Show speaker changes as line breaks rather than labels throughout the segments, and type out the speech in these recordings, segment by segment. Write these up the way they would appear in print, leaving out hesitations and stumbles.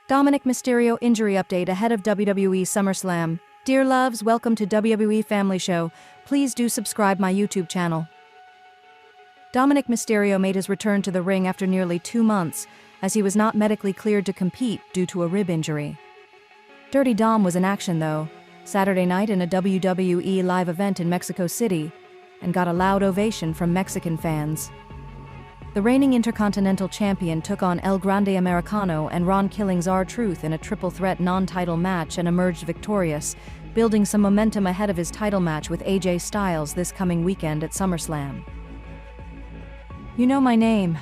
Dominik Mysterio injury update ahead of WWE SummerSlam. Dear loves, welcome to WWE Family Show. Please do subscribe my YouTube channel. Dominik Mysterio made his return to the ring after nearly 2 months, as he was not medically cleared to compete due to a rib injury. Dirty Dom was in action though, Saturday night in a WWE live event in Mexico City, and got a loud ovation from Mexican fans. The reigning Intercontinental Champion took on El Grande Americano and Ron Killing's R-Truth in a triple-threat non-title match and emerged victorious, building some momentum ahead of his title match with AJ Styles this coming weekend at SummerSlam. "You know my name,"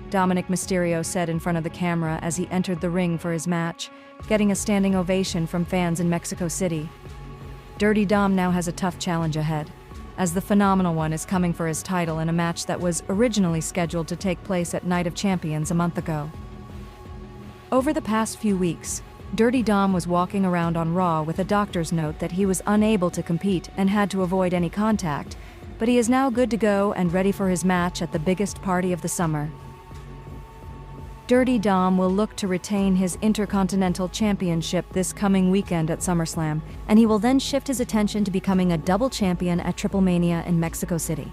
Dominik Mysterio said in front of the camera as he entered the ring for his match, getting a standing ovation from fans in Mexico City. Dirty Dom now has a tough challenge ahead, as the Phenomenal One is coming for his title in a match that was originally scheduled to take place at Night of Champions a month ago. Over the past few weeks, Dirty Dom was walking around on Raw with a doctor's note that he was unable to compete and had to avoid any contact, but he is now good to go and ready for his match at the biggest party of the summer. Dirty Dom will look to retain his Intercontinental Championship this coming weekend at SummerSlam, and he will then shift his attention to becoming a double champion at Triple Mania in Mexico City.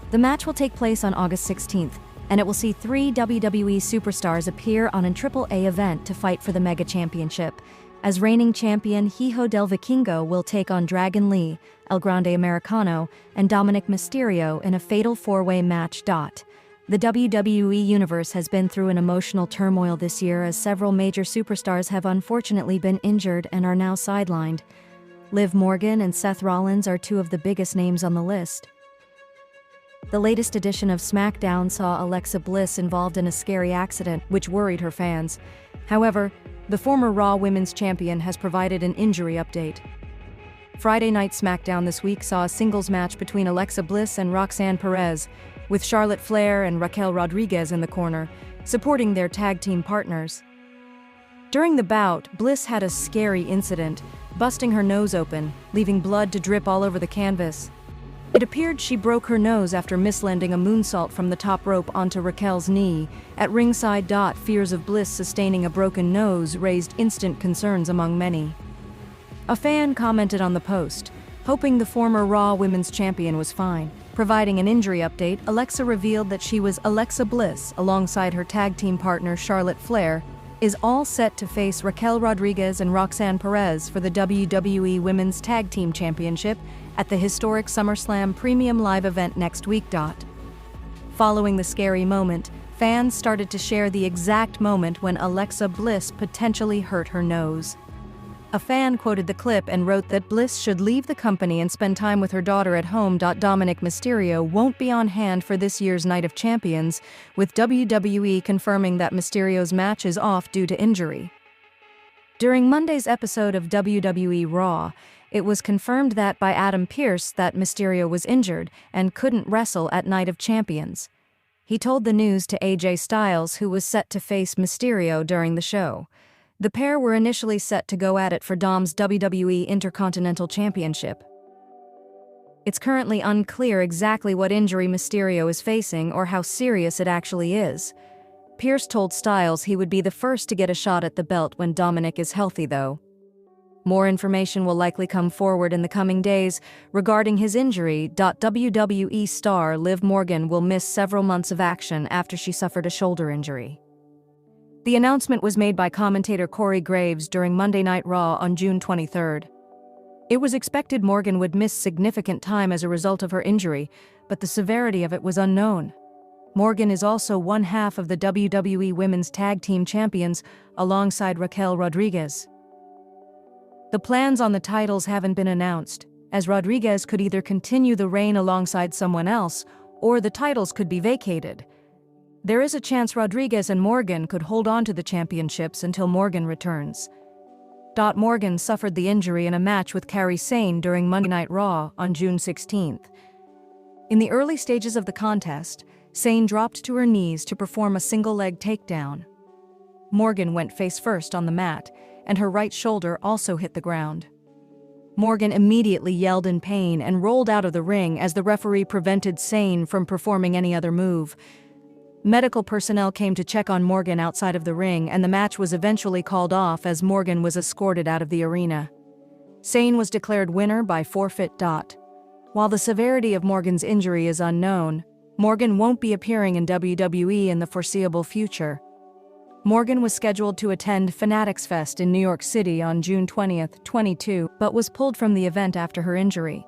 The match will take place on August 16th, and it will see 3 WWE superstars appear on a Triple-A event to fight for the Mega Championship, as reigning champion Hijo del Vikingo will take on Dragon Lee, El Grande Americano, and Dominik Mysterio in a fatal 4-way match. The WWE Universe has been through an emotional turmoil this year as several major superstars have unfortunately been injured and are now sidelined. Liv Morgan and Seth Rollins are 2 of the biggest names on the list. The latest edition of SmackDown saw Alexa Bliss involved in a scary accident, which worried her fans. However, the former Raw Women's Champion has provided an injury update. Friday Night SmackDown this week saw a singles match between Alexa Bliss and Roxanne Perez, with Charlotte Flair and Raquel Rodriguez in the corner, supporting their tag team partners. During the bout, Bliss had a scary incident, busting her nose open, leaving blood to drip all over the canvas. It appeared she broke her nose after mislanding a moonsault from the top rope onto Raquel's knee. At ringside, fears of Bliss sustaining a broken nose raised instant concerns among many. A fan commented on the post, hoping the former Raw Women's Champion was fine. Providing an injury update, Alexa revealed that she was Alexa Bliss, alongside her tag team partner Charlotte Flair, is all set to face Raquel Rodriguez and Roxanne Perez for the WWE Women's Tag Team Championship at the historic SummerSlam Premium Live event next week. Following the scary moment, fans started to share the exact moment when Alexa Bliss potentially hurt her nose. A fan quoted the clip and wrote that Bliss should leave the company and spend time with her daughter at home. Dominik Mysterio won't be on hand for this year's Night of Champions, with WWE confirming that Mysterio's match is off due to injury. During Monday's episode of WWE Raw, it was confirmed that by Adam Pearce that Mysterio was injured and couldn't wrestle at Night of Champions. He told the news to AJ Styles, who was set to face Mysterio during the show. The pair were initially set to go at it for Dom's WWE Intercontinental Championship. It's currently unclear exactly what injury Mysterio is facing or how serious it actually is. Pearce told Styles he would be the first to get a shot at the belt when Dominik is healthy, though. More information will likely come forward in the coming days regarding his injury. WWE star Liv Morgan will miss several months of action after she suffered a shoulder injury. The announcement was made by commentator Corey Graves during Monday Night Raw on June 23rd. It was expected Morgan would miss significant time as a result of her injury, but the severity of it was unknown. Morgan is also one half of the WWE Women's Tag Team Champions, alongside Raquel Rodriguez. The plans on the titles haven't been announced, as Rodriguez could either continue the reign alongside someone else, or the titles could be vacated. There is a chance Rodriguez and Morgan could hold on to the championships until Morgan returns. Morgan suffered the injury in a match with Kairi Sane during Monday Night Raw on June 16th. In the early stages of the contest, Sane dropped to her knees to perform a single-leg takedown. Morgan went face-first on the mat, and her right shoulder also hit the ground. Morgan immediately yelled in pain and rolled out of the ring as the referee prevented Sane from performing any other move. Medical personnel came to check on Morgan outside of the ring, and the match was eventually called off as Morgan was escorted out of the arena. Sane was declared winner by forfeit. While the severity of Morgan's injury is unknown, Morgan won't be appearing in WWE in the foreseeable future. Morgan was scheduled to attend Fanatics Fest in New York City on June 20, 22, but was pulled from the event after her injury.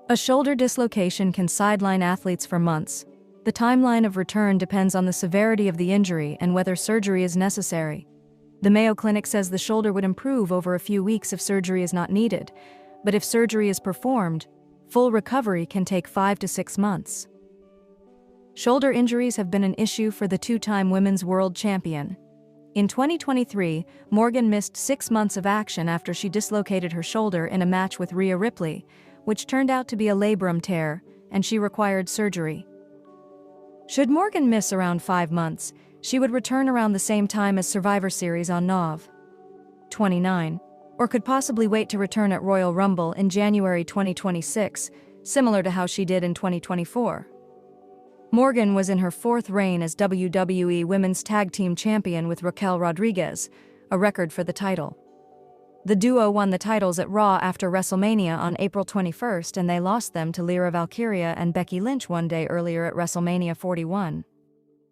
A shoulder dislocation can sideline athletes for months. The timeline of return depends on the severity of the injury and whether surgery is necessary. The Mayo Clinic says the shoulder would improve over a few weeks if surgery is not needed, but if surgery is performed, full recovery can take 5 to 6 months. Shoulder injuries have been an issue for the two-time women's world champion. In 2023, Morgan missed 6 months of action after she dislocated her shoulder in a match with Rhea Ripley, which turned out to be a labrum tear, and she required surgery. Should Morgan miss around 5 months, she would return around the same time as Survivor Series on Nov. 29, or could possibly wait to return at Royal Rumble in January 2026, similar to how she did in 2024. Morgan was in her 4th reign as WWE Women's Tag Team Champion with Raquel Rodriguez, a record for the title. The duo won the titles at Raw after WrestleMania on April 21, and they lost them to Lyra Valkyria and Becky Lynch one day earlier at WrestleMania 41.